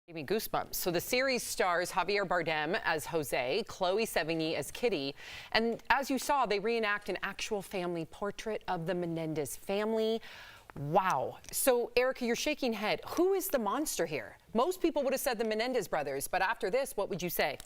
Gave me goosebumps. So the series stars Javier Bardem as Jose, Chloe Sevigny as Kitty, and as you saw, they reenact an actual family portrait of the Menendez family. Wow. So, Erica, you're shaking head. Who is the monster here? Most people would have said the Menendez brothers, but after this, what would you say?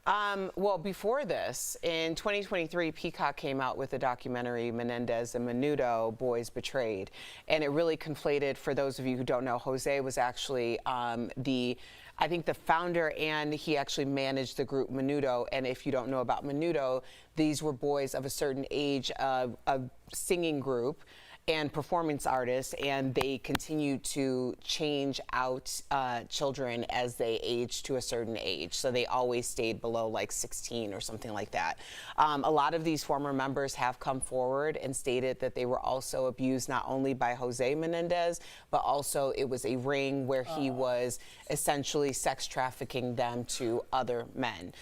Well, before this, in 2023, Peacock came out with the documentary Menendez and Menudo, Boys Betrayed. And it really conflated, for those of you who don't know, Jose was actually I think the founder, and he actually managed the group Menudo. And if you don't know about Menudo, these were boys of a certain age, of a singing group and performance artists, and they continue to change out children as they age to a certain age. So they always stayed below like 16 or something like that. A lot of these former members have come forward and stated that they were also abused not only by Jose Menendez, but also it was a ring where he was essentially sex trafficking them to other men.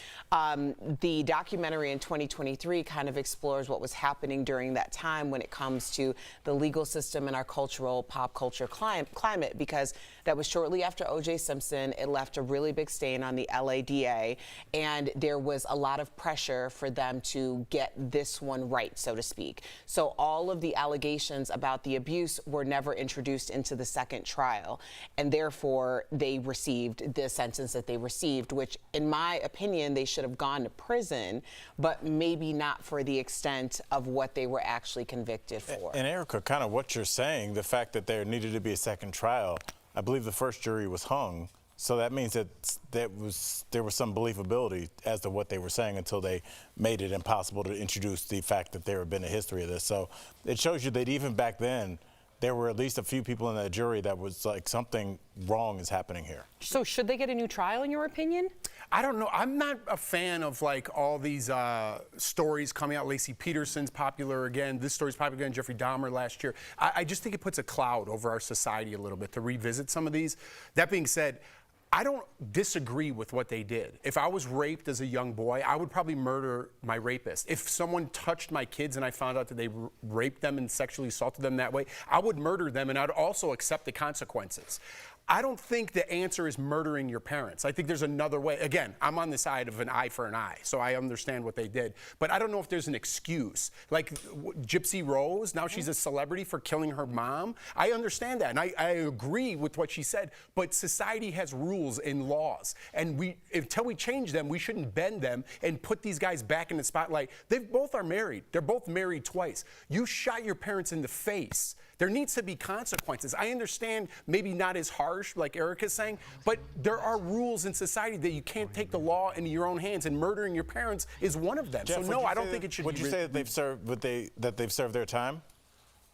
The documentary in 2023 kind of explores what was happening during that time when it comes to the legal system and our cultural pop culture climate, because that was shortly after O.J. Simpson. It left a really big stain on the LADA, and there was a lot of pressure for them to get this one right, so to speak. So all of the allegations about the abuse were never introduced into the second trial, and therefore they received the sentence that they received, which in my opinion they should have gone to prison, but maybe not for the extent of what they were actually convicted for. And Erica, kind of what you're saying, the fact that there needed to be a second trial, I believe the first jury was hung, so that means that there was some believability as to what they were saying until they made it impossible to introduce the fact that there had been a history of this. So it shows you that even back then, there were at least a few people in that jury that was like, something wrong is happening here. So should they get a new trial in your opinion? I don't know. I'm not a fan of like all these stories coming out. Lacey Peterson's popular again. This story's popular again. Jeffrey Dahmer last year. I just think it puts a cloud over our society a little bit to revisit some of these. That being said, I don't disagree with what they did. If I was raped as a young boy, I would probably murder my rapist. If someone touched my kids and I found out that they raped them and sexually assaulted them that way, I would murder them, and I'd also accept the consequences. I don't think the answer is murdering your parents. I think there's another way. Again, I'm on the side of an eye for an eye, so I understand what they did. But I don't know if there's an excuse. Like Gypsy Rose, now she's a celebrity for killing her mom. I understand that, and I agree with what she said. But society has rules and laws, and until we change them, we shouldn't bend them and put these guys back in the spotlight. They both are married. They're both married twice. You shot your parents in the face. There needs to be consequences. I understand maybe not as harsh like Erica's saying, but there are rules in society that you can't take the law into your own hands, and murdering your parents is one of them. Jeff, so no, I don't think it should be. Would you say that they've served their time?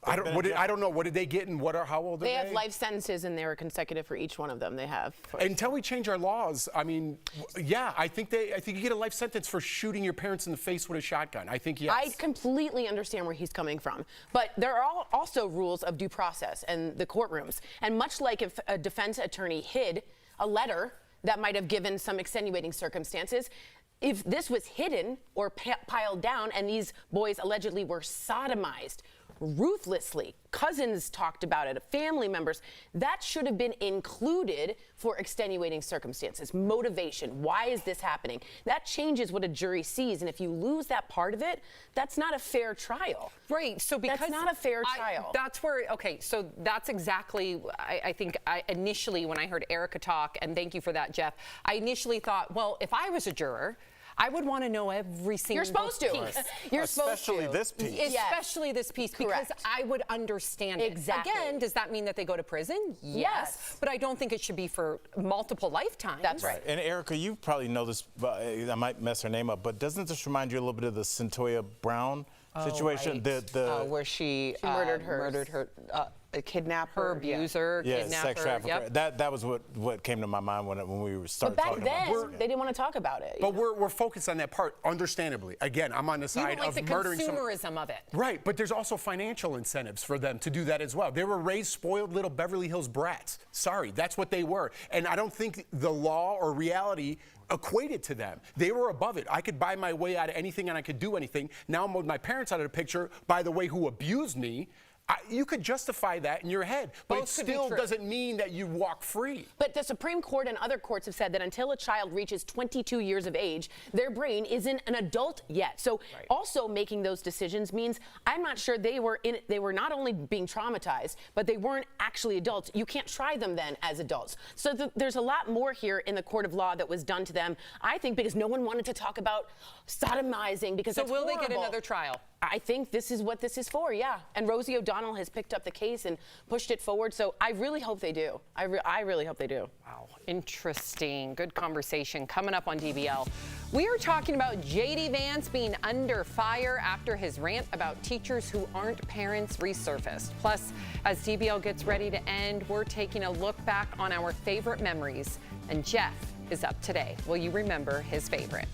I don't know. What did they get, and how old are they? They have life sentences, and they were consecutive for each one of them. They have. Until we change our laws, I mean, yeah, I think you get a life sentence for shooting your parents in the face with a shotgun. I think yes. I completely understand where he's coming from, but there are also rules of due process and the courtrooms. And much like if a defense attorney hid a letter that might have given some extenuating circumstances, if this was hidden or piled down and these boys allegedly were sodomized ruthlessly, cousins talked about it, family members, that should have been included for extenuating circumstances, motivation. Why is this happening? That changes what a jury sees, and if you lose that part of it, that's not a fair trial. Right, so because that's not a fair trial. That's where, okay, so that's exactly, I think initially when I heard Erica talk, and thank you for that, Jeff, I initially thought, well, if I was a juror, I would want to know every single You're supposed to. piece. You're Especially supposed to. this piece. Especially this piece, because I would understand it. Exactly. Again, does that mean that they go to prison? Yes. But I don't think it should be for multiple lifetimes. That's right. And Erica, you probably know this, I might mess her name up, but doesn't this remind you a little bit of the Centoya Brown situation? Right. Where she murdered her. A kidnapper, her abuser, yeah, sex trafficker. Yep. That was what came to my mind when we started But talking back about then, they didn't want to talk about it. But we're focused on that part, understandably. Again, I'm on the You side don't like of the murdering consumerism of it. Right, but there's also financial incentives for them to do that as well. They were raised spoiled little Beverly Hills brats. Sorry, that's what they were. And I don't think the law or reality equated to them. They were above it. I could buy my way out of anything and I could do anything. Now I'm with my parents out of the picture, by the way, who abused me. You could justify that in your head, but it Both could be still true. doesn't mean that you walk free. But the Supreme Court and other courts have said that until a child reaches 22 years of age, their brain isn't an adult yet. So also making those decisions means I'm not sure they were not only being traumatized, but they weren't actually adults. You can't try them then as adults. So there's a lot more here in the court of law that was done to them, I think, because no one wanted to talk about sodomizing because So that's will they get horrible. another trial? I think this is what this is for, yeah. And Rosie O'Donnell has picked up the case and pushed it forward, so I really hope they do. I really hope they do. Wow, interesting. Good conversation coming up on DBL. We are talking about J.D. Vance being under fire after his rant about teachers who aren't parents resurfaced. Plus, as DBL gets ready to end, we're taking a look back on our favorite memories. And Jeff is up today. Will you remember his favorite?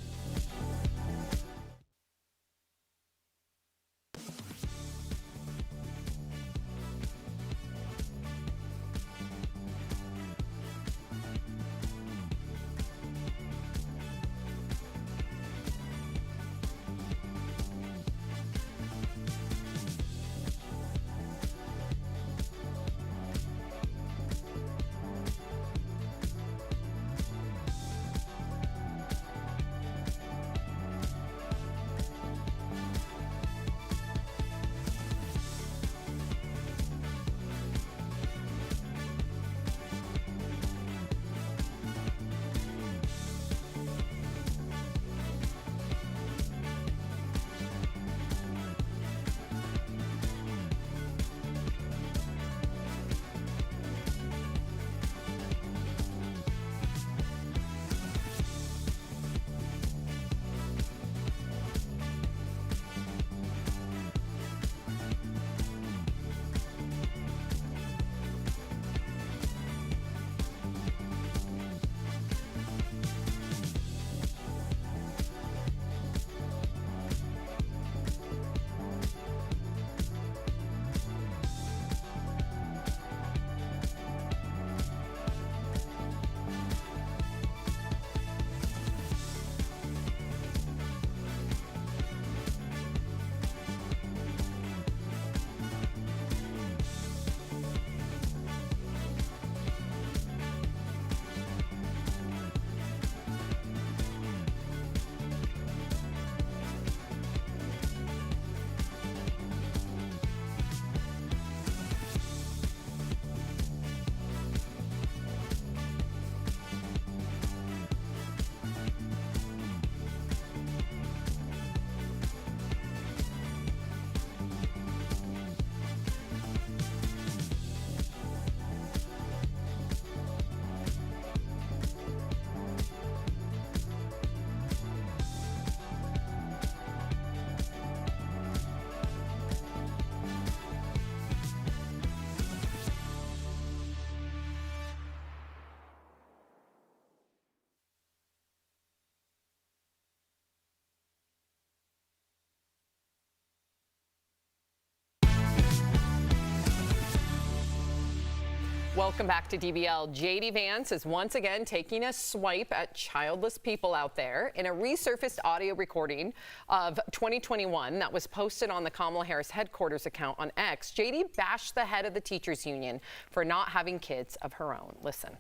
Welcome back to DBL. J.D. Vance is once again taking a swipe at childless people out there. In a resurfaced audio recording of 2021 that was posted on the Kamala Harris headquarters account on X, J.D. bashed the head of the teachers union for not having kids of her own. Listen.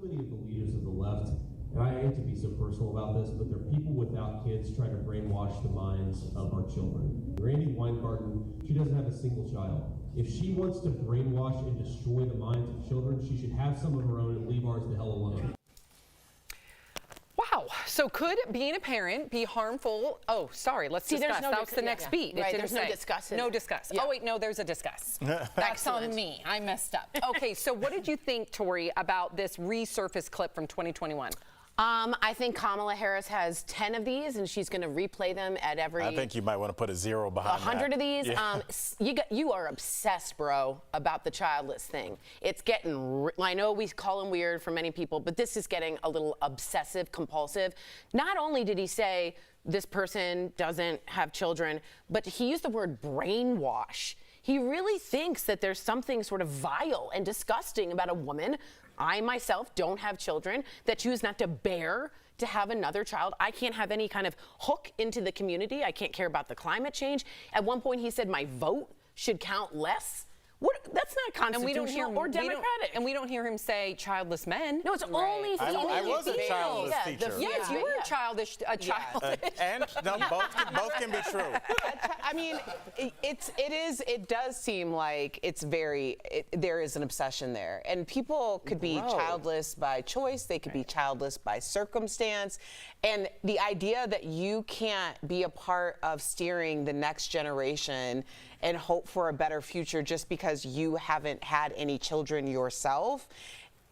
Many of the leaders of the left, and I hate to be so personal about this, but they're people without kids trying to brainwash the minds of our children. Randy Weingarten, she doesn't have a single child. If she wants to brainwash and destroy the minds of children, she should have some of her own and leave ours the hell alone. Wow. So could being a parent be harmful? Oh, sorry. Let's discuss. No that was the next beat. It Right, didn't there's no say. discuss in No it. discuss. Yeah. Oh, wait, no, there's a discuss. That's on me. I messed up. Okay, so what did you think, Tori, about this resurfaced clip from 2021? I think Kamala Harris has 10 of these, and she's going to replay them at every. I think you might want to put a zero behind 100 of these. Yeah. You are obsessed, bro, about the childless thing. It's getting. I know we call him weird for many people, but this is getting a little obsessive, compulsive. Not only did he say this person doesn't have children, but he used the word brainwash. He really thinks that there's something sort of vile and disgusting about a woman. I myself don't have children that choose not to bear to have another child. I can't have any kind of hook into the community. I can't care about the climate change. At one point he said my vote should count less? That's not constitutional or democratic. And we don't hear him say childless men. No, it's only I was a females. childless Yeah, teacher. Yes, you were a childish. And no, both can be true. I mean, it does seem like there is an obsession there. And people could be childless by choice, they could be childless by circumstance. And the idea that you can't be a part of steering the next generation and hope for a better future just because you haven't had any children yourself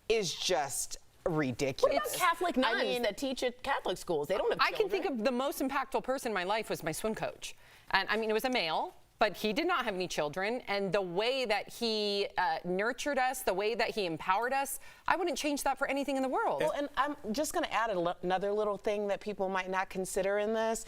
is just ridiculous. What about Catholic nuns that teach at Catholic schools? They don't have children. I can think of the most impactful person in my life was my swim coach. And I mean, it was a male, but he did not have any children. And the way that he nurtured us, the way that he empowered us, I wouldn't change that for anything in the world. Well, and I'm just going to add another little thing that people might not consider in this.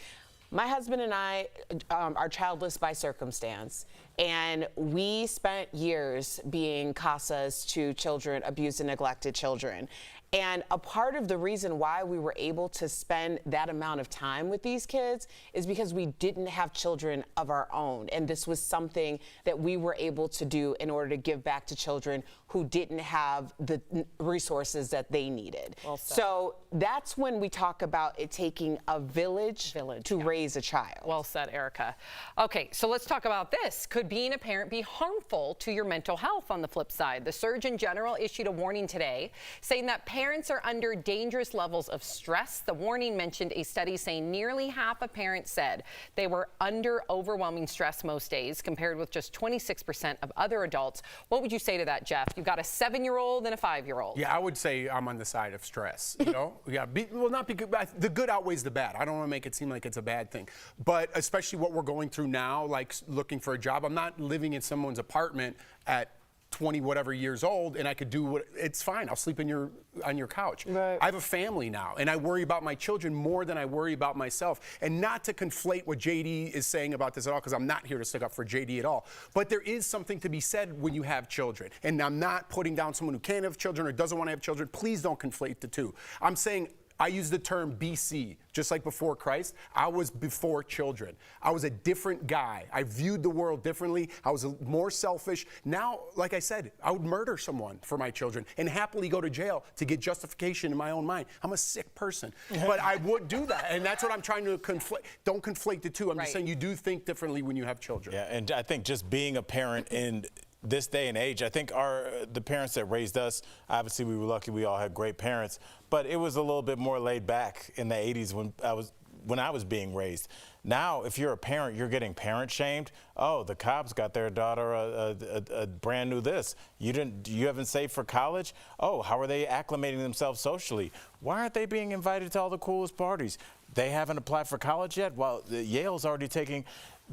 My husband and I are childless by circumstance, and we spent years being casas to children, abused and neglected children. And a part of the reason why we were able to spend that amount of time with these kids is because we didn't have children of our own. And this was something that we were able to do in order to give back to children who didn't have the resources that they needed. Well said. So that's when we talk about it taking a village to raise a child. Well said, Erica. Okay, so let's talk about this. Could being a parent be harmful to your mental health on the flip side? The Surgeon General issued a warning today saying that parents are under dangerous levels of stress. The warning mentioned a study saying nearly half of parents said they were under overwhelming stress most days, compared with just 26% of other adults. What would you say to that, Jeff? You've got a 7-year-old and a 5-year-old. Yeah, I would say I'm on the side of stress. You know, not because the good outweighs the bad. I don't want to make it seem like it's a bad thing, but especially what we're going through now, like looking for a job. I'm not living in someone's apartment at 20 whatever years old, and I could do what, it's fine. I'll sleep on your couch. Right. I have a family now, and I worry about my children more than I worry about myself. And not to conflate what JD is saying about this at all, because I'm not here to stick up for JD at all. But there is something to be said when you have children. And I'm not putting down someone who can't have children or doesn't want to have children. Please don't conflate the two. I'm saying, I use the term BC, just like before Christ. I was before children. I was a different guy. I viewed the world differently. I was more selfish. Now, like I said, I would murder someone for my children and happily go to jail to get justification in my own mind. I'm a sick person, but I would do that. And that's what I'm trying to conflate. Don't conflate the two. I'm just saying you do think differently when you have children. Yeah, and I think just being a parent in this day and age, I think the parents that raised us, obviously we were lucky, we all had great parents, but it was a little bit more laid back in the 80s when I was being raised. Now, if you're a parent, you're getting parent shamed. Oh, the Cobbs got their daughter a brand new this. You haven't saved for college? Oh, how are they acclimating themselves socially? Why aren't they being invited to all the coolest parties? They haven't applied for college yet? Well, Yale's already taking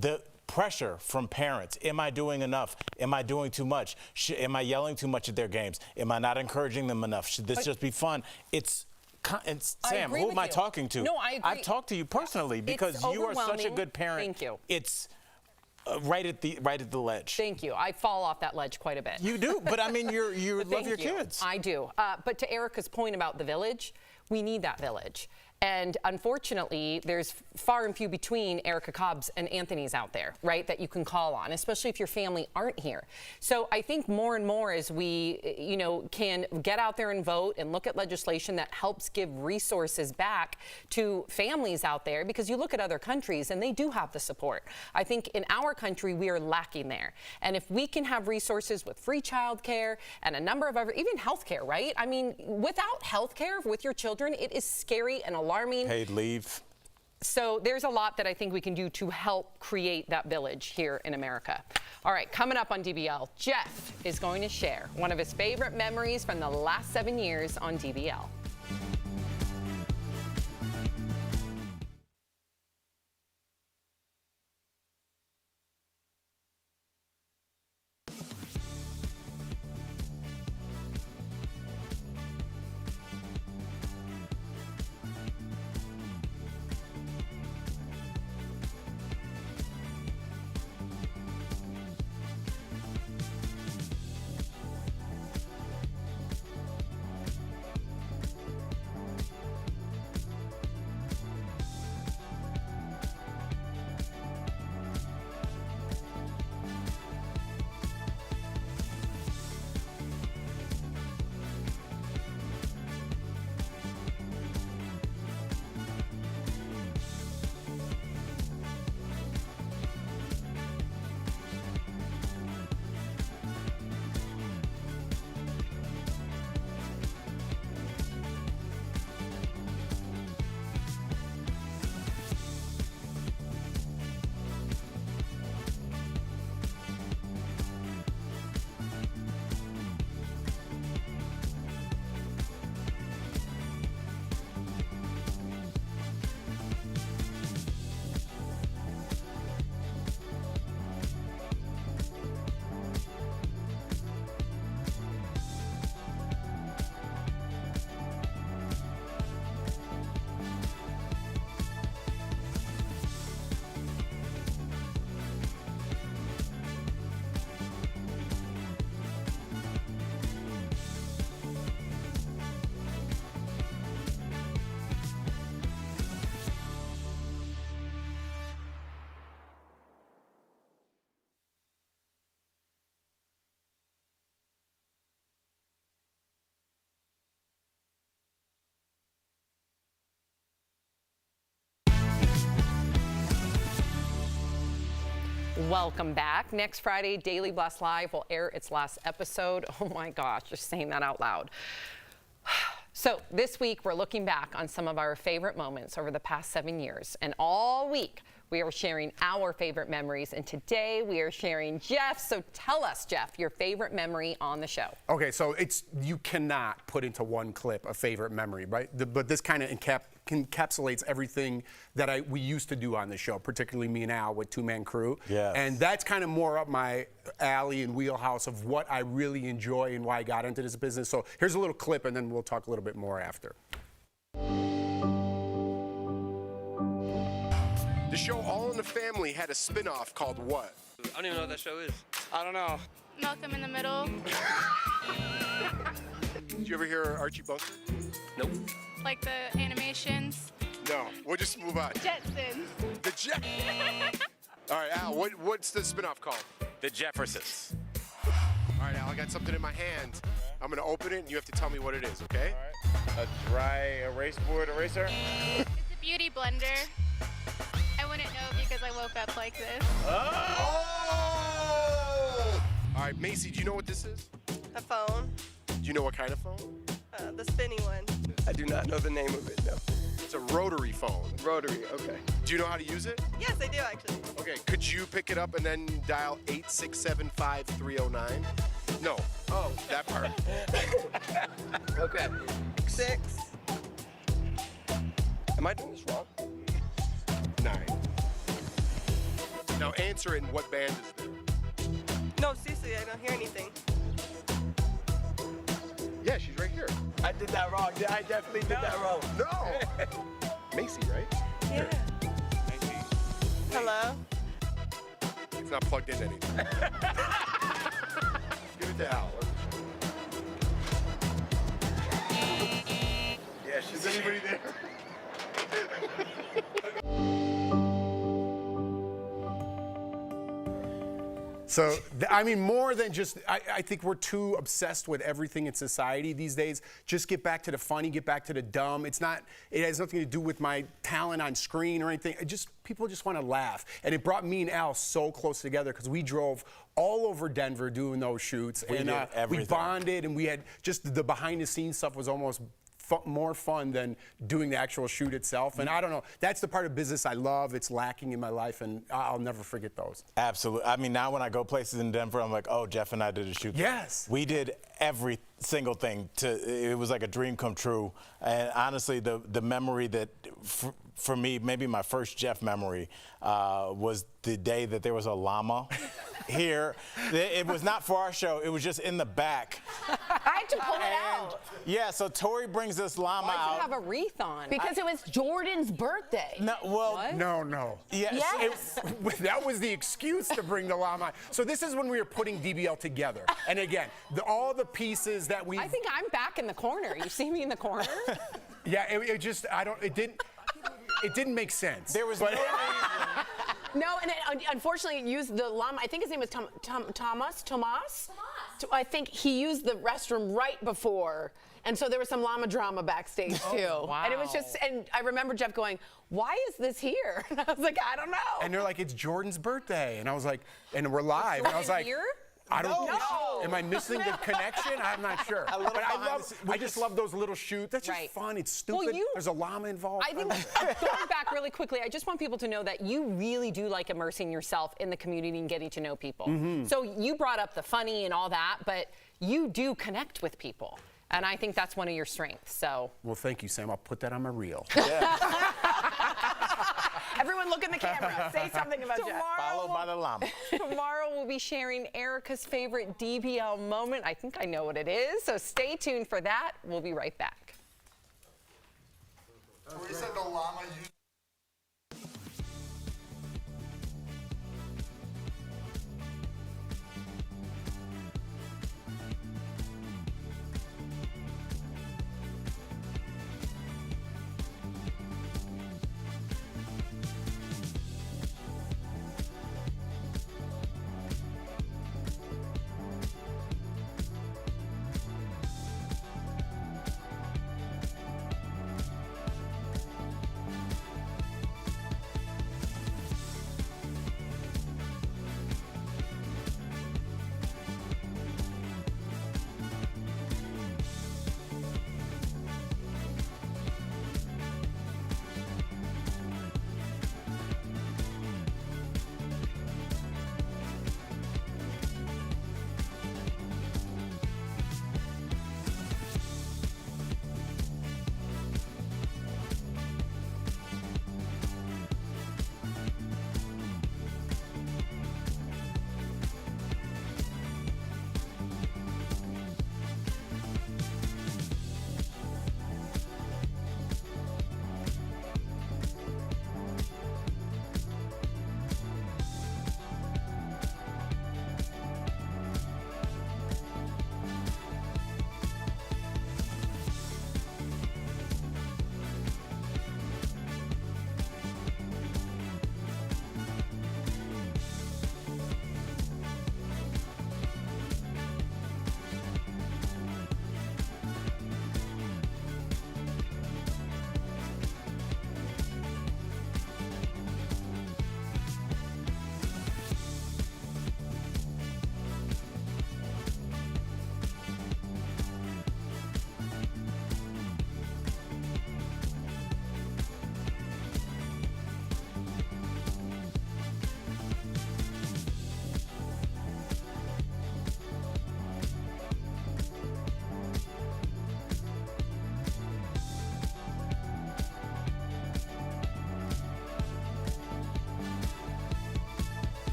the pressure from parents. Am I doing enough? Am I doing too much? Am I yelling too much at their games? Am I not encouraging them enough? Should this just be fun? And Sam, who am I talking to? No, I agree. I've talked to you personally because you are such a good parent. Thank you. It's right at the ledge. Thank you. I fall off that ledge quite a bit. You do, but I mean, you love your kids. I do. But to Erica's point about the village, we need that village. And unfortunately, there's far and few between Erica Cobbs and Anthony's out there, right, that you can call on, especially if your family aren't here. So I think more and more as we, can get out there and vote and look at legislation that helps give resources back to families out there, because you look at other countries and they do have the support. I think in our country, we are lacking there. And if we can have resources with free childcare and a number of other, even healthcare, right? I mean, without healthcare with your children, it is scary and alarming. Paid leave. So there's a lot that I think we can do to help create that village here in America. All right, coming up on DBL, Jeff is going to share one of his favorite memories from the last 7 years on DBL. Welcome back. Next Friday, Daily Blast Live will air its last episode. Oh my gosh, just saying that out loud. So this week, we're looking back on some of our favorite moments over the past 7 years. And all week, we are sharing our favorite memories. And today, we are sharing Jeff's. So tell us, Jeff, your favorite memory on the show. Okay, so you cannot put into one clip a favorite memory, right? But this kind of encapsulates everything that we used to do on the show, particularly me and Al with Two Man Crew. Yes. And that's kind of more up my alley and wheelhouse of what I really enjoy and why I got into this business. So here's a little clip, and then we'll talk a little bit more after. The show All in the Family had a spin-off called what? I don't even know what that show is. I don't know. Malcolm in the Middle. Did you ever hear Archie Bunker? Nope. Like the animations. No. We'll just move on. Jetsons. The Jet. All right, Al, what's the spin-off called? The Jeffersons. All right, Al, I got something in my hand. I'm going to open it, and you have to tell me what it is, okay? All right. A dry erase board eraser? It's a beauty blender. I wouldn't know because I woke up like this. Oh! All right, Macy, do you know what this is? A phone. Do you know what kind of phone? The spinny one. I do not know the name of it, no. It's a rotary phone. Rotary, okay. Do you know how to use it? Yes, I do actually. Okay, could you pick it up and then dial 8675309? No. Oh, that part. Okay. 6. Am I doing this wrong? 9. Now answer it in what band is there? No, seriously, I don't hear anything. Yeah, she's right here. I did that wrong. I definitely did that wrong. No! Macy, right? Yeah. Macy. Hello? It's not plugged in anything. Give it to Al. Yeah, she's Is anybody there? So, I mean, more than just, I think we're too obsessed with everything in society these days. Just get back to the funny, get back to the dumb. It has nothing to do with my talent on screen or anything. People just want to laugh. And it brought me and Al so close together because we drove all over Denver doing those shoots. We did everything. We bonded, and we had just the behind the scenes stuff was almost more fun than doing the actual shoot itself. And I don't know, that's the part of business I love. It's lacking in my life, and I'll never forget those. Absolutely. I mean, now when I go places in Denver, I'm like, oh, Jeff and I did a shoot. Yes. We did every single thing. It was like a dream come true. And honestly, the memory that, for me, maybe my first Jeff memory was the day that there was a llama here. It was not for our show. It was just in the back. I had to pull it out. Yeah, so Tori brings this llama Why'd you out. have a wreath on? Because it was Jordan's birthday. No, well, What? No. yeah, Yes. That was the excuse to bring the llama. So this is when we were putting DBL together. And again, all the pieces that we. I think I'm back in the corner. You see me in the corner? Yeah, it didn't make sense. there was no reason. No, and it, unfortunately, it used the llama. I think his name was Thomas. I think he used the restroom right before. And so there was some llama drama backstage too. wow. And it was just, and I remember Jeff going, "Why is this here?" And I was like, "I don't know." And they're like, it's Jordan's birthday. And I was like, and we're live. And I was like, Here? I don't know. No. Am I missing the connection? I'm not sure. little But behind the scenes. I just love those little shoots. That's just Right. fun. It's stupid. you- There's a llama involved. I think going back really quickly, I just want people to know that you really do like immersing yourself in the community and getting to know people. So you brought up the funny and all that, but you do connect with people. And I think that's one of your strengths. So Well, thank you, Sam. I'll put that on my reel. Everyone look in the camera. Say something about Jeff. Followed by the llama. tomorrow we'll be sharing Erica's favorite DBL moment. I think I know what it is. So stay tuned for that. We'll be right back. Tori said the llama used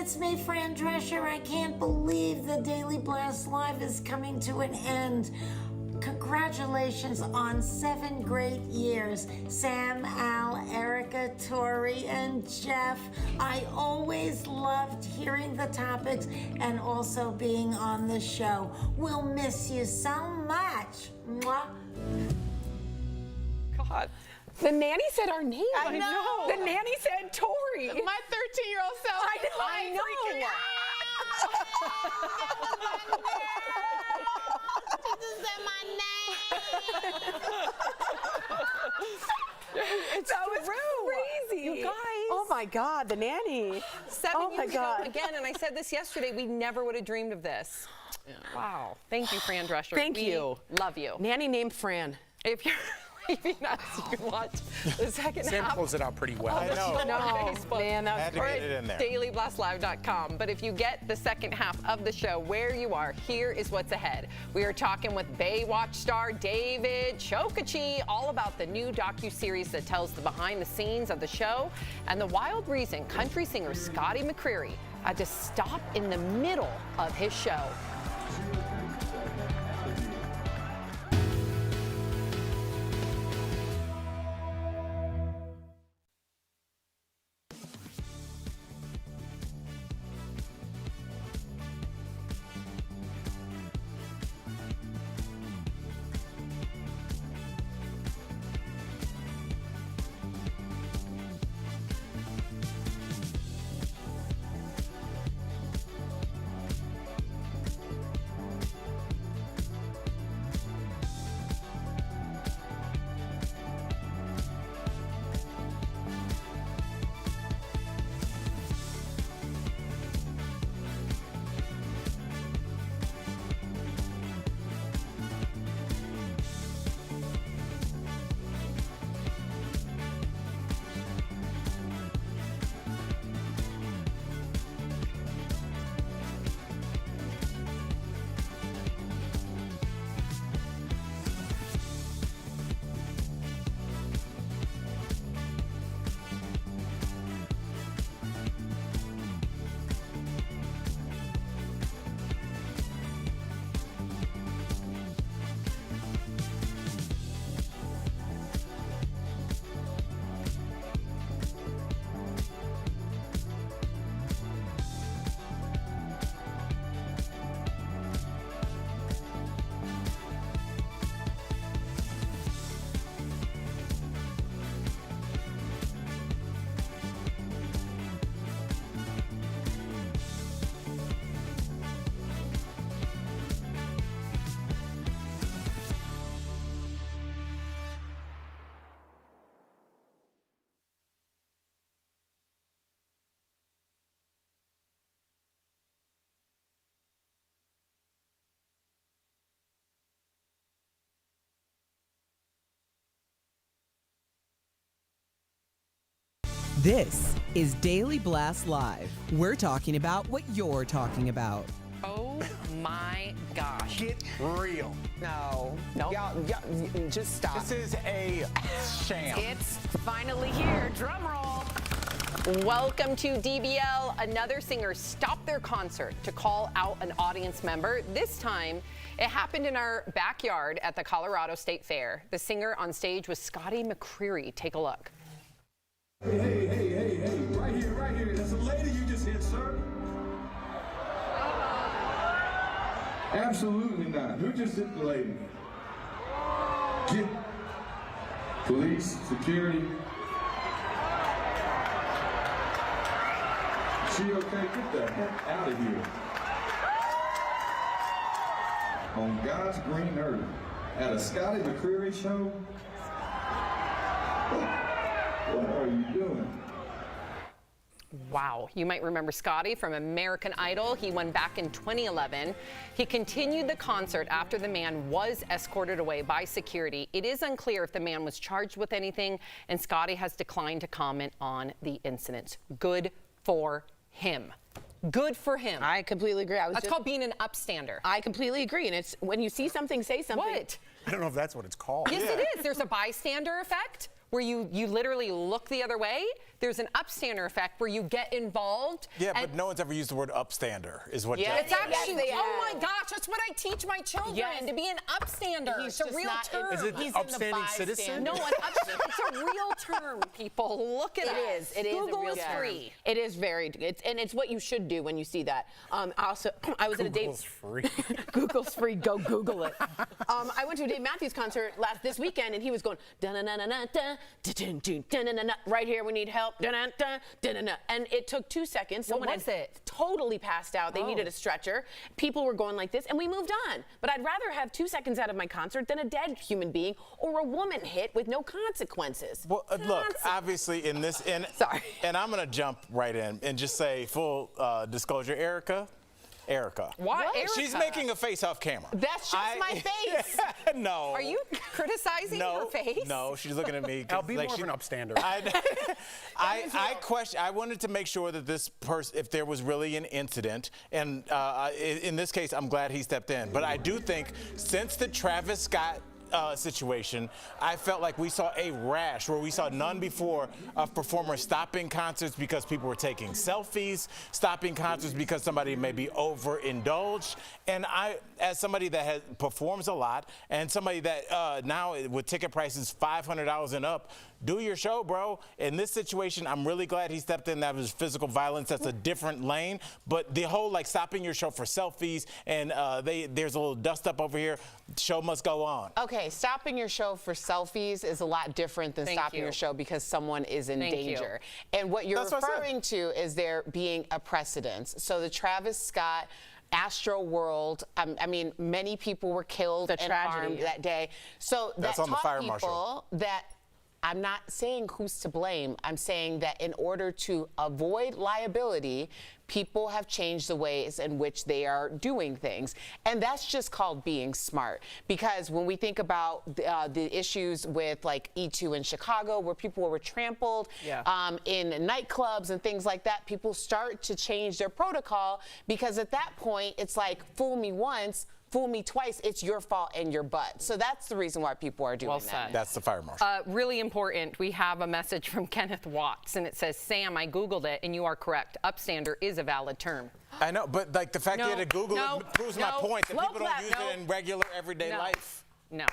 it's me, Fran Drescher. I can't believe the Daily Blast Live is coming to an end. Congratulations on 7 great years. Sam, Al, Erica, Tori, and Jeff. I always loved hearing the topics and also being on the show. We'll miss you so much. Mwah. God. The nanny said our name. I know. The nanny said Tori. My 13-year-old self. I know. Freaking out. This is my name. That was crazy. You guys. Oh my God, the nanny. 7 years ago again, and I said this yesterday, we never would have dreamed of this. Yeah. Wow. Thank you, Fran Drescher. Thank you. Love you. Nanny named Fran. If you're leaving us, you can watch the second Sam half. closed it out pretty well. I know. On Facebook Man, that was Had to or get it in there. dailyblastlive.com. But if you get the second half of the show where you are, here is what's ahead. We are talking with Baywatch star David Chokachi all about the new docuseries that tells the behind the scenes of the show and the wild reason country singer Scotty McCreery had to stop in the middle of his show. This is Daily Blast Live. We're talking about what you're talking about. Oh my gosh. Get real. No. Nope. Y'all, just stop. This is a sham. It's finally here. Drum roll. Welcome to DBL. Another singer stopped their concert to call out an audience member. This time, it happened in our backyard at the Colorado State Fair. The singer on stage was Scotty McCreery. Take a look. Hey, right here. That's a lady you just hit, sir. Absolutely not. Who just hit the lady? Get police, security. She okay? Get the heck out of here. On God's green earth, at a Scotty McCreery show? What are you doing? Wow. You might remember Scotty from American Idol. He won back in 2011. He continued the concert after the man was escorted away by security. It is unclear if the man was charged with anything, and Scotty has declined to comment on the incidents. Good for him. Good for him. I completely agree. That's called being an upstander. I completely agree. And it's when you see something, say something. What? I don't know if that's what it's called. Yes, it is. There's a bystander effect. where you literally look the other way. There's an upstander effect where you get involved. Yeah, but no one's ever used the word upstander, is what. It's actually, oh my gosh, that's what I teach my children, to be an upstander. It's a real term. Is it upstanding citizen? No, it's a real term, people. Look at it. It is. Google a real is term. free. It is very, and it's what you should do when you see that. Also, I was at a date. Google's free. Google's free. Go Google it. I went to a Dave Matthews concert this weekend, and he was going right here. We need help. And it took 2 seconds. Someone was had it? totally passed out. They needed a stretcher. People were going like this, and we moved on. But I'd rather have 2 seconds out of my concert than a dead human being or a woman hit with no consequences. Well, look, obviously in this, Sorry. And I'm gonna jump right in and just say full disclosure, Erica. Why? Erica? She's making a face off camera. That's just my face. No. Are you criticizing her face? No, she's looking at me. I'll be more of an upstander. I wanted to make sure that this person, if there was really an incident, and in this case, I'm glad he stepped in. But I do think since the Travis Scott situation, I felt like we saw a rash where we saw none before of performers stopping concerts because people were taking selfies, stopping concerts because somebody maybe overindulged. And I, as somebody that performs a lot and somebody that now with ticket prices $500 and up, do your show, bro. In this situation, I'm really glad he stepped in. That was physical violence. That's a different lane. But the whole like stopping your show for selfies and there's a little dust up over here. Show must go on. Okay, stopping your show for selfies is a lot different than stopping your show because someone is in danger. And what you're referring to is there being a precedence. So the Travis Scott Astro World, I mean, many people were killed and harmed that day. So that's on the fire marshal. I'm not saying who's to blame. I'm saying that in order to avoid liability, people have changed the ways in which they are doing things. And that's just called being smart. Because when we think about the issues with like E2 in Chicago, where people were trampled in nightclubs and things like that, people start to change their protocol because at that point, it's like, fool me once, fool me twice, it's your fault and your butt. So that's the reason why people are doing that. That's the fire marshal. Really important. We have a message from Kenneth Watts, and it says, Sam, I Googled it, and you are correct. Upstander is a valid term. I know, but like the fact that you had to Google it proves my point that people don't use it in regular everyday life. No.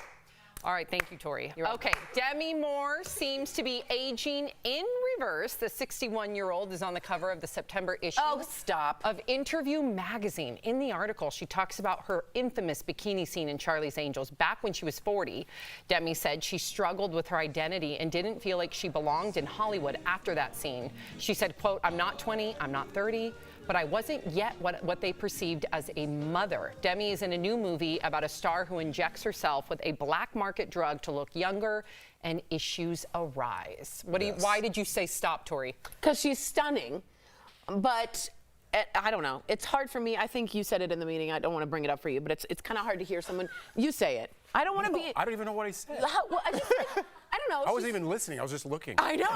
All right, thank you, Tori. Okay, Demi Moore seems to be aging in reverse. The 61-year-old is on the cover of the September issue of Interview magazine. In the article, she talks about her infamous bikini scene in Charlie's Angels back when she was 40. Demi said she struggled with her identity and didn't feel like she belonged in Hollywood after that scene. She said, quote, I'm not 20, I'm not 30. But I wasn't yet what they perceived as a mother. Demi is in a new movie about a star who injects herself with a black market drug to look younger, and issues arise. Why did you say stop, Tori? Because she's stunning, but I don't know. It's hard for me. I think you said it in the meeting. I don't want to bring it up for you, but it's kind of hard to hear someone. You say it. I don't want to be. I don't even know what I said. I don't know. I wasn't even listening. I was just looking. I know.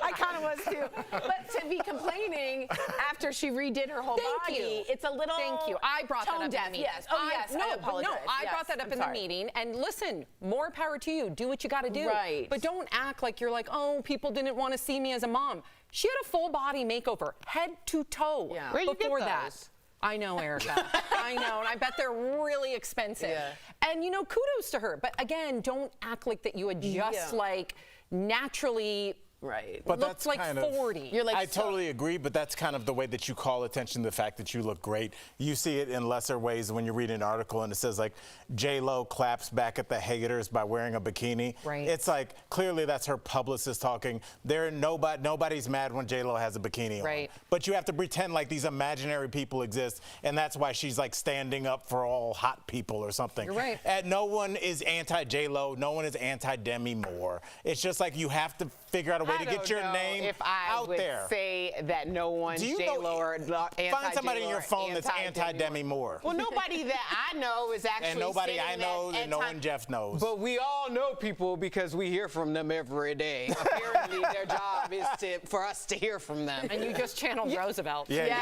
I kind of was too. But to be complaining after she redid her whole body, it's a little. Thank you. I brought that up in the meeting. Yes. Oh, yes. I apologize. No, I brought that up in the meeting. And listen, more power to you. Do what you got to do. Right. But don't act like you're like, oh, people didn't want to see me as a mom. She had a full body makeover, head to toe. Yeah. Where you get before those? that. I know, Erica. I know, and I bet they're really expensive. Yeah. And you know, kudos to her. But again, don't act like that you would just like naturally. Right. But looks that's like kind 40. You're like I totally agree, but that's kind of the way that you call attention to the fact that you look great. You see it in lesser ways when you read an article and it says like J-Lo claps back at the haters by wearing a bikini. Right. It's like clearly that's her publicist talking. Nobody's mad when J-Lo has a bikini on. But you have to pretend like these imaginary people exist, and that's why she's like standing up for all hot people or something. You're right. And no one is anti J-Lo. No one is anti Demi Moore. It's just like you have to figure out a way way to get your name if I out would there. say that no one's J-Lo or anti-J-Lo Find somebody in your or phone that's anti-Demi Moore. Well, nobody that I know is actually And nobody I saying know that and no one Jeff knows. But we all know people because we hear from them every day. Apparently, their job is for us to hear from them. And you just channeled Roosevelt. Yeah,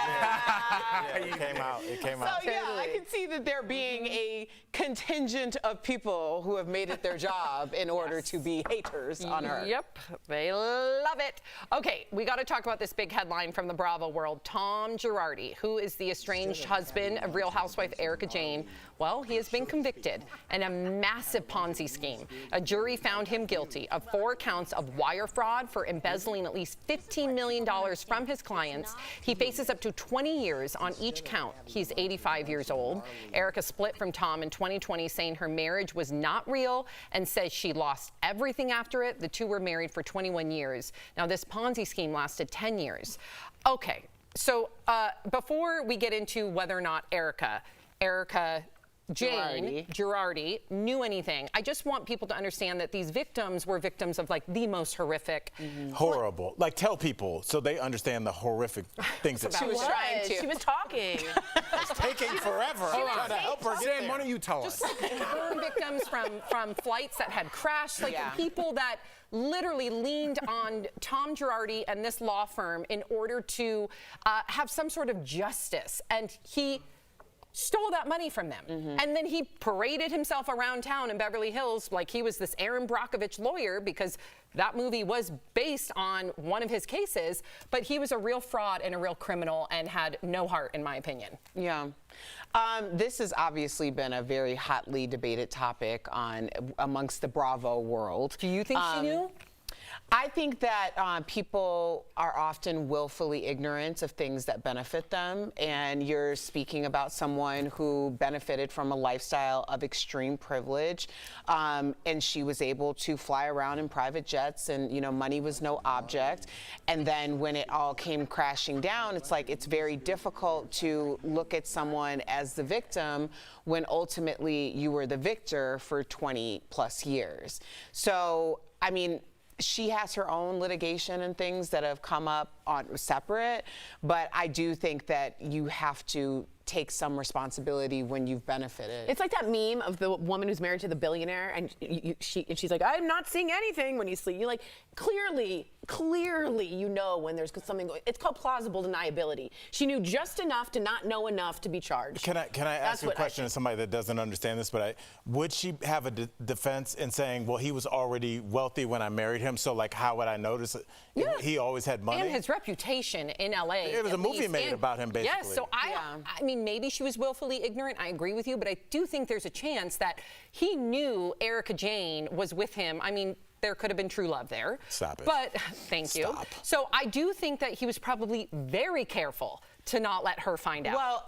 it came out. It came out. So, yeah, I can see that there being a contingent of people who have made it their job in order to be haters on her. Yep, they love it. Okay, we got to talk about this big headline from the Bravo world. Tom Girardi, who is the estranged husband of Real Housewife Erica Jane, well, he has been convicted in a massive Ponzi scheme. A jury found him guilty of 4 counts of wire fraud for embezzling at least $15 million from his clients. He faces up to 20 years on each count. He's 85 years old. Erica split from Tom in 2020, saying her marriage was not real and says she lost everything after it. The two were married for 21 years. Now, this Ponzi scheme lasted 10 years. Okay, so before we get into whether or not Erica Jane Girardi knew anything, I just want people to understand that these victims were victims of like the most horrific, horrible. Like, tell people so they understand the horrific things that She was trying to. She was talking. It's taking forever. I'm trying to help her get Sam, there. why don't you tell us? just like burn victims from flights that had crashed, like people that literally leaned on Tom Girardi and this law firm in order to have some sort of justice, and he stole that money from them. And then he paraded himself around town in Beverly Hills like he was this Aaron Brockovich lawyer, because that movie was based on one of his cases, but he was a real fraud and a real criminal and had no heart, in my opinion. Yeah. This has obviously been a very hotly debated topic amongst the Bravo world. Do you think she knew? I think that people are often willfully ignorant of things that benefit them, and you're speaking about someone who benefited from a lifestyle of extreme privilege, and she was able to fly around in private jets, and money was no object. And then when it all came crashing down, it's like it's very difficult to look at someone as the victim when ultimately you were the victor for 20 plus years. So, I mean, she has her own litigation and things that have come up on separate, but I do think that you have to take some responsibility when you've benefited. It's like that meme of the woman who's married to the billionaire, and she's like, I'm not seeing anything when you sleep. You're like, clearly, when there's something going. It's called plausible deniability. She knew just enough to not know enough to be charged. Can I ask you a question as somebody that doesn't understand this? But would she have a defense in saying, well, he was already wealthy when I married him, so like how would I notice it? Yeah. He always had money. And his reputation in LA. There was a movie made about him, basically. Yes, so I mean, maybe she was willfully ignorant. I agree with you, but I do think there's a chance that he knew Erica Jane was with him. I mean, there could have been true love there. Stop it. But thank you. So I do think that he was probably very careful to not let her find out. Well,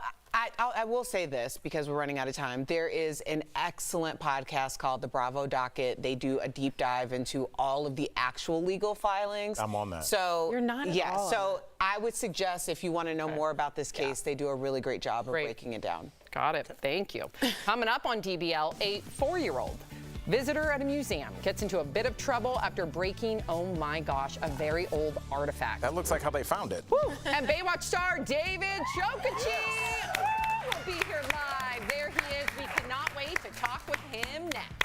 I will say this because we're running out of time. There is an excellent podcast called The Bravo Docket. They do a deep dive into all of the actual legal filings. I'm on that. So you're not at all. So I would suggest if you want to know more about this case, they do a really great job of breaking it down. Got it. Thank you. Coming up on DBL, a 4-year-old visitor at a museum gets into a bit of trouble after breaking, oh my gosh, a very old artifact. That looks like how they found it. Woo. And Baywatch star David Chokachi will be here live. There he is. We cannot wait to talk with him next.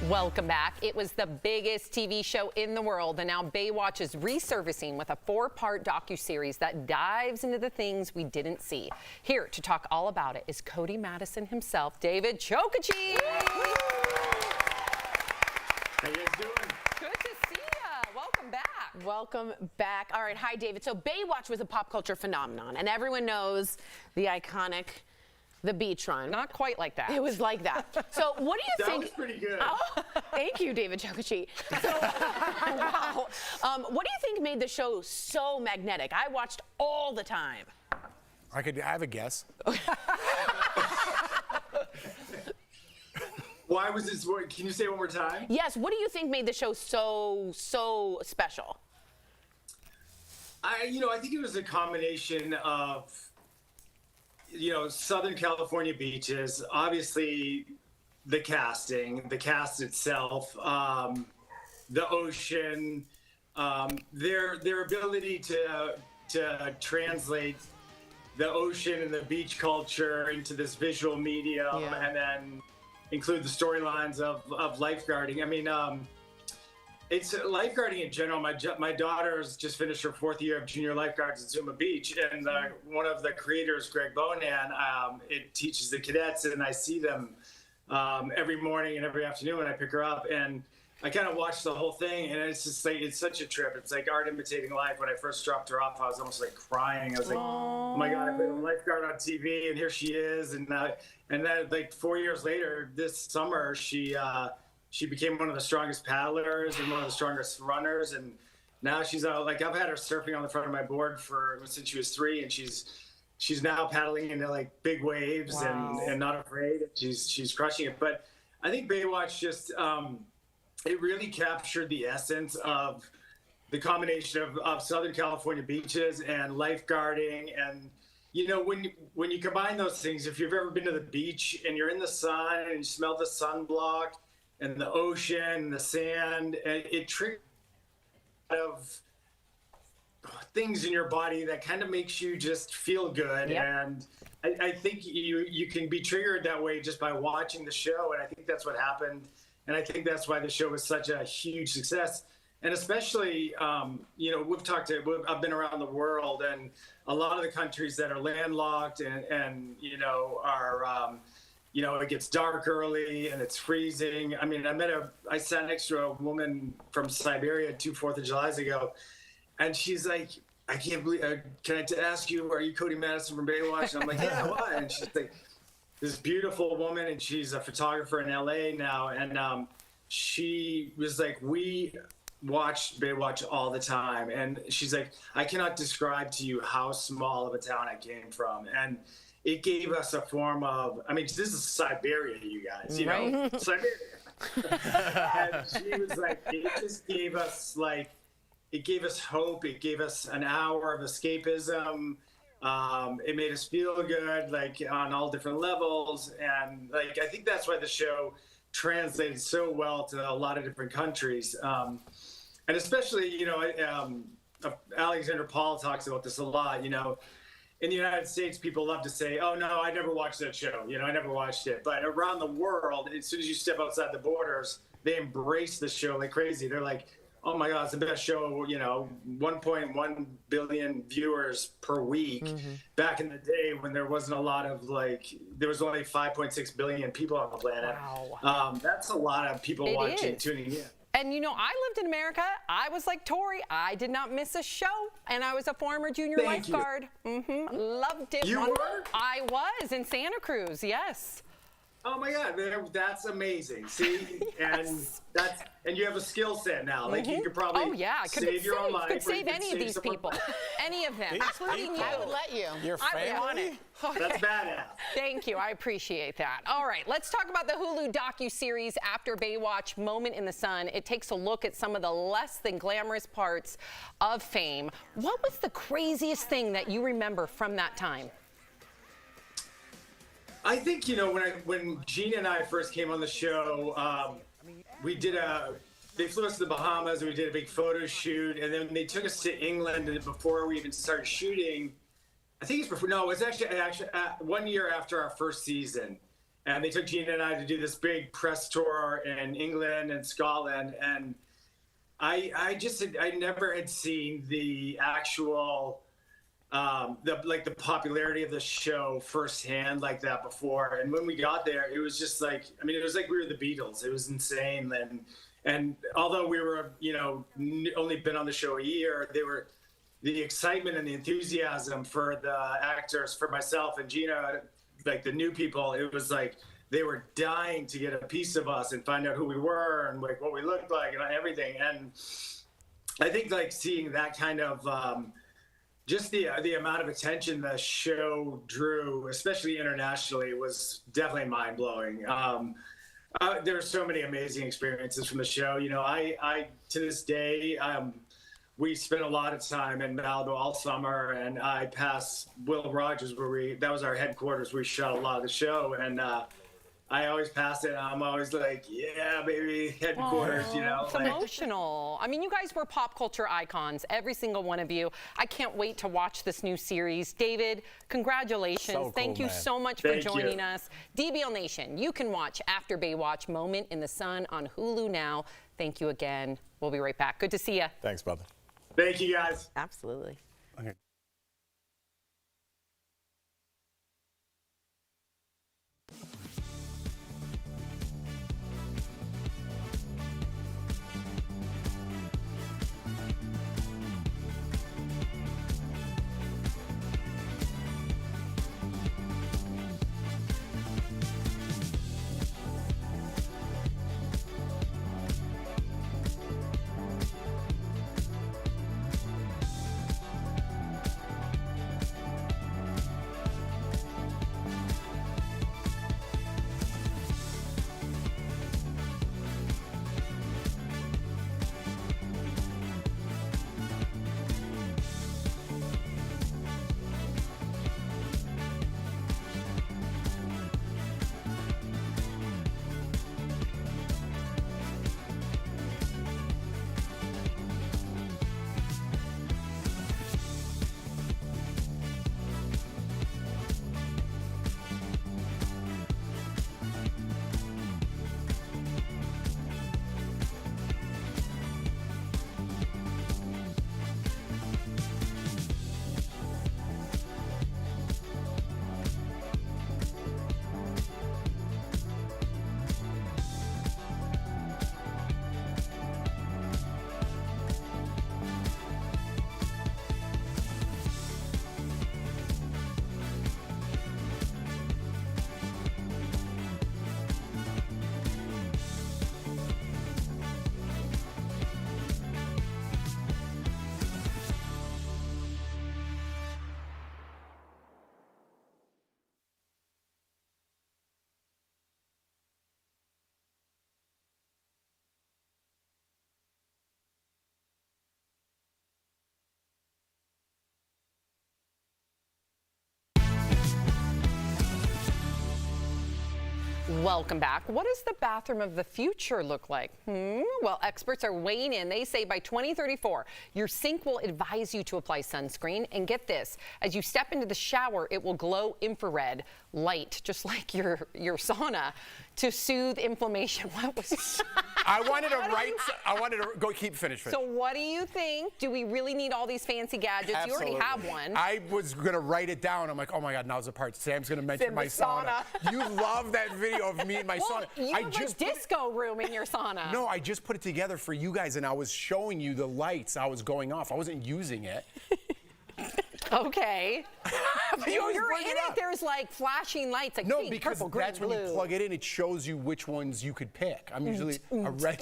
Welcome back. It was the biggest TV show in the world, and now Baywatch is resurfacing with a 4-part docuseries that dives into the things we didn't see. Here to talk all about it is Cody Madison himself, David Chokachi. How you guys doing? Good to see ya. Welcome back. Welcome back. All right, hi, David. So Baywatch was a pop culture phenomenon, and everyone knows the iconic The Beach Run. Not quite like that. It was like that. So what do you think? That was pretty good. Oh, thank you, David Chokachi. So, wow. What do you think made the show so magnetic? I watched all the time. I have a guess. Why was this? Can you say it one more time? Yes. What do you think made the show so special? I think it was a combination of, Southern California beaches, obviously the casting, the cast itself, the ocean, their ability to translate the ocean and the beach culture into this visual medium, and then include the storylines of lifeguarding. I mean, it's lifeguarding in general. My daughter's just finished her 4th year of junior lifeguards at Zuma Beach, and one of the creators, Greg Bonan, it teaches the cadets, and I see them every morning and every afternoon when I pick her up, and I kind of watch the whole thing, and it's just like, it's such a trip. It's like art imitating life. When I first dropped her off, I was almost like crying. I was like, oh my God, I've been a lifeguard on TV, and here she is. And then like 4 years later, this summer, she became one of the strongest paddlers and one of the strongest runners. And now she's like, I've had her surfing on the front of my board since she was 3, and she's now paddling into like big waves. Wow. and not afraid. She's crushing it. But I think Baywatch just it really captured the essence of the combination of Southern California beaches and lifeguarding. And, when you combine those things, if you've ever been to the beach and you're in the sun and you smell the sunblock and the ocean and the sand, it triggers a lot of things in your body that kind of makes you just feel good. Yep. And I think you can be triggered that way just by watching the show. And I think that's what happened. And I think that's why the show was such a huge success. And especially, I've been around the world, and a lot of the countries that are landlocked and are, it gets dark early and it's freezing. I mean, I sat next to a woman from Siberia 2 4th of Julys ago, and she's like, I can't believe, can I ask you, are you Cody Madison from Baywatch? And I'm like, yeah, what? And she's like, this beautiful woman, and she's a photographer in LA now, and she was like, we watched Baywatch all the time, and she's like, I cannot describe to you how small of a town I came from, and it gave us a form of, I mean, this is Siberia, you guys, know, Siberia. And she was like, it just gave us it gave us hope, it gave us an hour of escapism. It made us feel good, on all different levels. And I think that's why the show translated so well to a lot of different countries. And especially, Alexander Paul talks about this a lot, in the United States, people love to say, oh no, I never watched that show. I never watched it. But around the world, as soon as you step outside the borders, they embrace the show like crazy. They're like, oh my God, it's the best show, 1.1 billion viewers per week. Mm-hmm. Back in the day when there wasn't a lot of there was only 5.6 billion people on the planet. Wow. That's a lot of people tuning in. And I lived in America. I was like Tori. I did not miss a show, and I was a former junior lifeguard. Mm-hmm. Loved it. You were? I was in Santa Cruz, yes. Oh my God, that's amazing. See, Yes. and you have a skill set now. You could probably save your own life. Could save any of these people, any of them, including you. I would let you. Your family? I want it. Okay. That's badass. Thank you. I appreciate that. All right, let's talk about the Hulu docuseries After Baywatch, Moment in the Sun. It takes a look at some of the less than glamorous parts of fame. What was the craziest thing that you remember from that time? I think, when Gina and I first came on the show, they flew us to the Bahamas, and we did a big photo shoot, and then they took us to England, and before we even started shooting, I think it's before, no, it was actually 1 year after our first season. and they took Gina and I to do this big press tour in England and Scotland, and I never had seen the actual the popularity of the show firsthand like that before. And when we got there, it was just like, I mean, it was like we were the Beatles. It was insane. And although we were, only been on the show a year, the excitement and the enthusiasm for the actors, for myself and Gina, like the new people, it was like they were dying to get a piece of us and find out who we were and like what we looked like and everything. And I think like seeing that kind of just the amount of attention the show drew, especially internationally, was definitely mind blowing. There are so many amazing experiences from the show. I to this day, we spent a lot of time in Malibu all summer, and I pass Will Rogers that was our headquarters. We shot a lot of the show, and I always pass it. I'm always like, yeah, baby, headquarters, It's emotional. I mean, you guys were pop culture icons, every single one of you. I can't wait to watch this new series. David, congratulations. So cool, Thank you man. so much for joining us. DBL Nation, you can watch After Baywatch Moment in the Sun on Hulu now. Thank you again. We'll be right back. Good to see you. Thanks, brother. Thank you, guys. Absolutely. Okay. Welcome back. What does the bathroom of the future look like? Well, experts are weighing in. They say by 2034, your sink will advise you to apply sunscreen. And get this, as you step into the shower, it will glow infrared light, just like your sauna, to soothe inflammation. What was I wanted to go finish. So what do you think? Do we really need all these fancy gadgets? Absolutely. You already have one. I was going to write it down. I'm like, oh my God, now's the part. Sam's going to mention my sauna. You love that video of me and my sauna. You have a disco room in your sauna. No, I just put it together for you guys, and I was showing you the lights I was going off. I wasn't using it. Okay. You're in it. up. There's like flashing lights, like No, pink, because purple, green, that's when you blue. plug it in, it shows you which ones you could pick. I'm usually a red.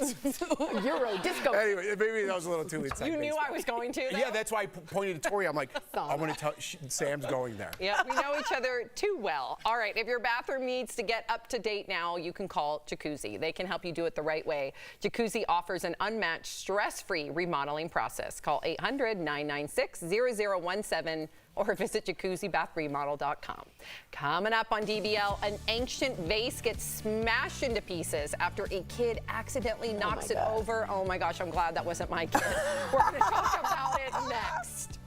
Euro disco. Anyway, maybe that was a little too inside You knew baseball. I was going to, though? Yeah, that's why I pointed to Tori. I'm like, I want to tell Sam's going there. Yeah, we know each other too well. All right, if your bathroom needs to get up to date now, you can call Jacuzzi. They can help you do it the right way. Jacuzzi offers an unmatched, stress-free remodeling process. Call 800-996-0017 or visit jacuzzibathremodel.com. Coming up on DBL, an ancient vase gets smashed into pieces after a kid accidentally knocks it over. Oh my gosh, I'm glad that wasn't my kid. We're going to talk about it next.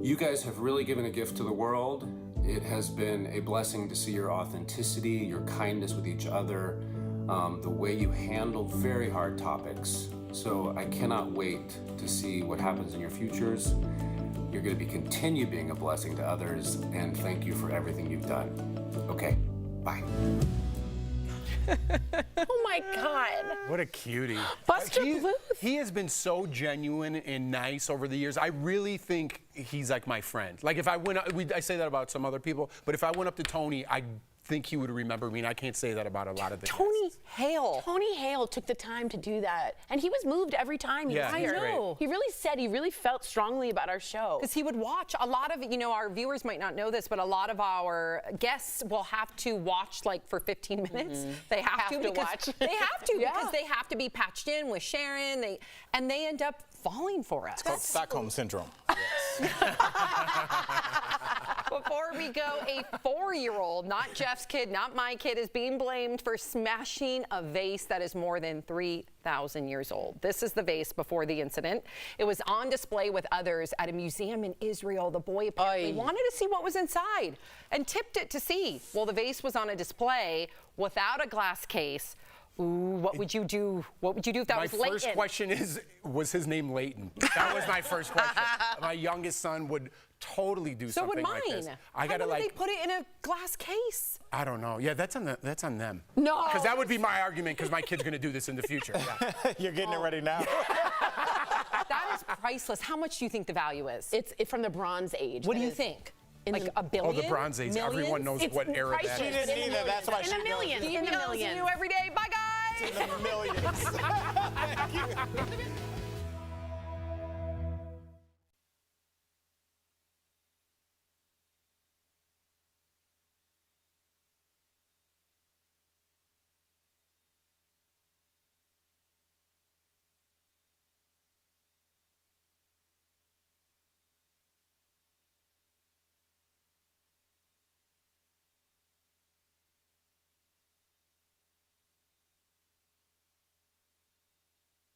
You guys have really given a gift to the world. It has been a blessing to see your authenticity, your kindness with each other, the way you handle very hard topics. So I cannot wait to see what happens in your futures. You're going to continue being a blessing to others, and thank you for everything you've done. Okay, bye. Oh my God. What a cutie. Buster Bluth. He has been so genuine and nice over the years. I really think he's like my friend. Like if I went up, I say that about some other people, but if I went up to Tony, I think he would remember me, and I can't say that about a lot of the Tony Hale. Tony Hale took the time to do that, and he was moved every time he was here. I know. He really said he really felt strongly about our show. Because he would watch a lot of, our viewers might not know this, but a lot of our guests will have to watch like for 15 minutes. They have to watch. They have to because they have to be patched in with Sharon. And they end up falling for us. It's called Stockholm Syndrome. Before we go, a 4-year-old, not Jeff's kid, not my kid, is being blamed for smashing a vase that is more than 3,000 years old. This is the vase before the incident. It was on display with others at a museum in Israel. The boy apparently wanted to see what was inside and tipped it to see. Well, the vase was on a display without a glass case. Ooh, what would you do? What would you do if that was Leighton? My first question was his name Leighton? That was my first question. My youngest son would totally do something like this. How would they put it in a glass case? I don't know. Yeah, that's on them. No. Because that would be my argument, because my kid's going to do this in the future. Yeah. You're getting it ready now. That is priceless. How much do you think the value is? It's from the Bronze Age. What do you think? Like a billion? Oh, the Bronze Age. Millions? Everyone knows what era that is. She didn't either. That's why she In the millions. See you every day. Bye, guys. in the millions. Thank you.